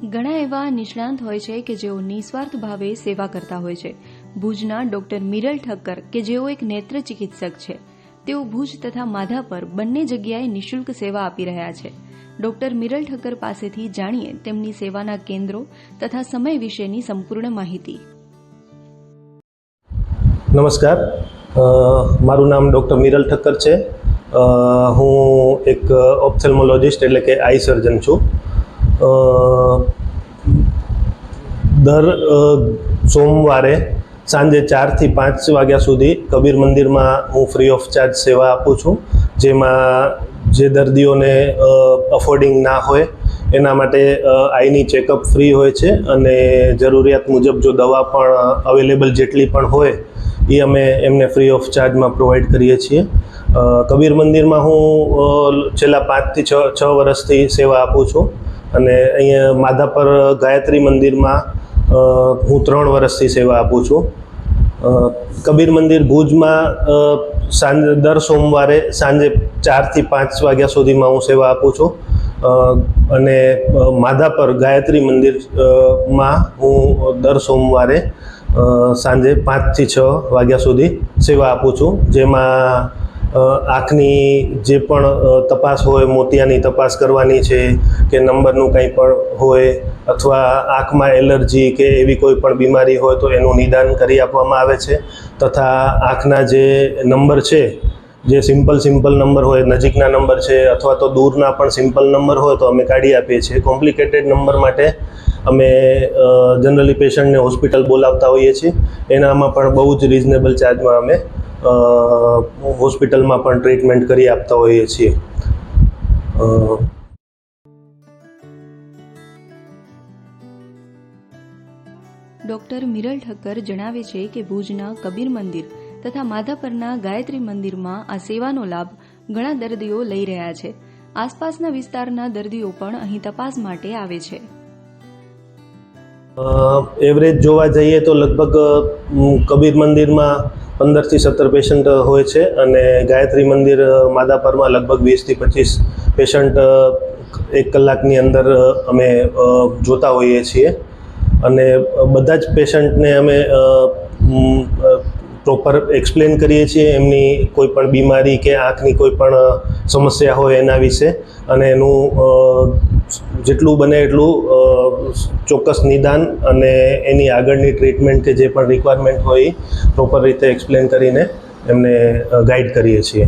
ઘણા એવા નિષ્ણાંત હોય છે કે જેઓ નિસ્વાર્થ ભાવે સેવા કરતા હોય છે. ભુજના ડોક્ટર મિરલ ઠક્કર કે જેઓ એક નેત્ર ચિકિત્સક છે, તેઓ ભુજ તથા માધાપર બંને જગ્યાએ નિઃશુલ્ક સેવા આપી રહ્યા છે. ડોક્ટર મિરલ ઠક્કર પાસેથી જાણીએ તેમની સેવાના કેન્દ્રો તથા સમય વિશેની સંપૂર્ણ માહિતી. નમસ્કાર, મારું નામ ડૉક્ટર મિરલ ઠક્કર છે. હું એક ઓપ્થેલ્મોલોજિસ્ટ એટલે કે આઈ સર્જન છું. દર સોમવારે સાંજે 4 થી 5 વાગ્યા સુધી કબીર મંદિરમાં હું ફ્રી ઓફ ચાર્જ સેવા આપું છું, જેમાં જે દર્દીઓને અફોર્ડિંગ ના હોય એના માટે આઈની ચેકઅપ ફ્રી હોય છે અને જરૂરિયાત મુજબ જો દવા પણ અવેલેબલ જેટલી પણ હોય એ અમે એમને ફ્રી ઓફ ચાર્જમાં પ્રોવાઈડ કરીએ છીએ. કબીર મંદિરમાં હું છેલ્લા 5 થી 6 વર્ષથી સેવા આપું છું અને અહીંયા માધાપર ગાયત્રી મંદિરમાં હું 3 વર્ષથી સેવા આપું છું. કબીર મંદિર ભુજમાં દર સોમવારે સાંજે 4 થી 5 વાગ્યા સુધીમાં હું સેવા આપું છું અને માધાપર ગાયત્રી મંદિરમાં હું દર સોમવારે સાંજે 5 થી 6 વાગ્યા સુધી સેવા આપું છું, જેમાં આંખની જે પણ તપાસ હોય, મોતિયાની તપાસ કરવાની છે કે નંબરનું કંઈ પણ હોય અથવા આંખમાં એલર્જી કે એવી કોઈ પણ બીમારી હોય તો એનું નિદાન કરી આપવામાં આવે છે. તથા આંખના જે નંબર છે, જે સિમ્પલ નંબર હોય, નજીકના નંબર છે અથવા તો દૂરના પણ સિમ્પલ નંબર હોય તો અમે કાઢી આપીએ છીએ. કોમ્પ્લિકેટેડ નંબર માટે અમે જનરલી પેશન્ટને હોસ્પિટલ બોલાવતા હોઈએ છીએ. એનામાં પણ બહુ જ રિઝનેબલ ચાર્જમાં અમે હોસ્પિટલમાં પણ ટ્રીટમેન્ટ કરી આપતા હોઈએ છીએ. ડોક્ટર મિરલ ઠક્કર જણાવે છે કે ભુજના કબીર મંદિર તથા માધાપરના ગાયત્રી મંદિરમાં આ સેવાનો લાભ ઘણા દર્દીઓ લઈ રહ્યા છે. આસપાસના વિસ્તારના દર્દીઓ પણ અહીં તપાસ માટે આવે છે. એવરેજ જોવા જઈએ તો લગભગ કબીર મંદિરમાં 15 થી 17 પેશન્ટ હોય છે અને ગાયત્રી મંદિર માધાપરમાં લગભગ 20 થી 25 પેશન્ટ 1 કલાકની અંદર અમે જોતા હોઈએ છીએ અને બધા જ પેશન્ટને અમે પ્રોપર એક્સપ્લેન કરીએ છીએ એમની કોઈ પણ બીમારી કે આંખની કોઈ પણ સમસ્યા હોય એના વિશે, અને એનું જેટલું બને એટલું ચોક્કસ નિદાન અને એની આગળની ટ્રીટમેન્ટ કે જે પણ રિક્વાયરમેન્ટ હોય એ પ્રોપર રીતે એક્સપ્લેન કરીને એમને ગાઈડ કરીએ છીએ.